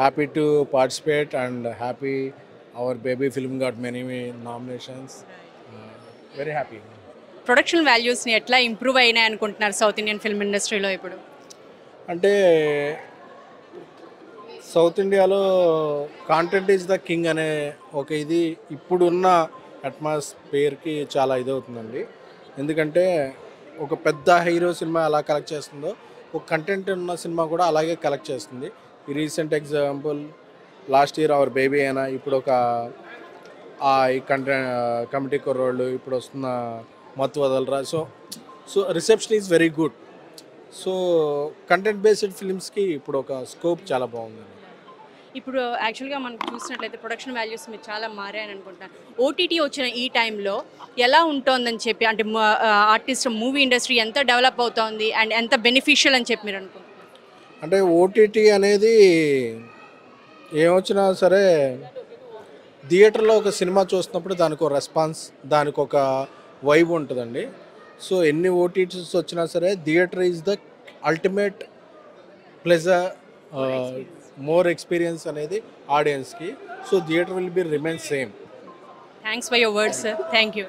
Happy to participate and happy our baby film got many nominations. Very happy. Production వాల్యూస్ని ఎట్లా improve అయినాయి అనుకుంటున్నారు south Indian film ఇండస్ట్రీలో ఇప్పుడు? అంటే సౌత్ ఇండియాలో కాంటెంట్ ఈజ్ ద కింగ్ అనే ఒక ఇది ఇప్పుడున్న అట్మాస్ఫియర్కి చాలా ఇదవుతుందండి. ఎందుకంటే ఒక పెద్ద హీరో సినిమా ఎలా కలెక్ట్ చేస్తుందో ఒక కంటెంట్ ఉన్న సినిమా కూడా అలాగే కలెక్ట్ చేస్తుంది. ఈ recent example last year hour baby అయినా ఇప్పుడు ఒక ఈ కమిటీ కుర్రోళ్ళు ఇప్పుడు వస్తున్న Mathu Vadalara. So reception is very good. So content based ఫిల్మ్స్కి ఇప్పుడు ఒక స్కోప్ చాలా బాగుంది. ఇప్పుడు యాక్చువల్గా మనం చూసినట్లయితే ప్రొడక్షన్ వాల్యూస్ మీరు చాలా మారాయని అనుకుంటున్నాను. ఓటీటీ వచ్చిన ఈ టైంలో ఎలా ఉంటుందని చెప్పి, అంటే ఆర్టిస్ట్ మూవీ ఇండస్ట్రీ ఎంత డెవలప్ అవుతోంది అండ్ ఎంత బెనిఫిషియల్ అని చెప్పి మీరు అనుకుంటున్నారు? అంటే ఓటీటీ అనేది ఏమొచ్చినా సరే థియేటర్లో ఒక సినిమా చూస్తున్నప్పుడు దానికి ఒక రెస్పాన్స్, దానికి ఒక వైబ్ ఉంటుందండి. సో ఎన్ని ఓటీటీస్ వచ్చినా సరే theatre is the ultimate pleasure, more experience అనేది ఆడియన్స్కి. So theatre will be remain same. Thanks for your words sir. Thank you.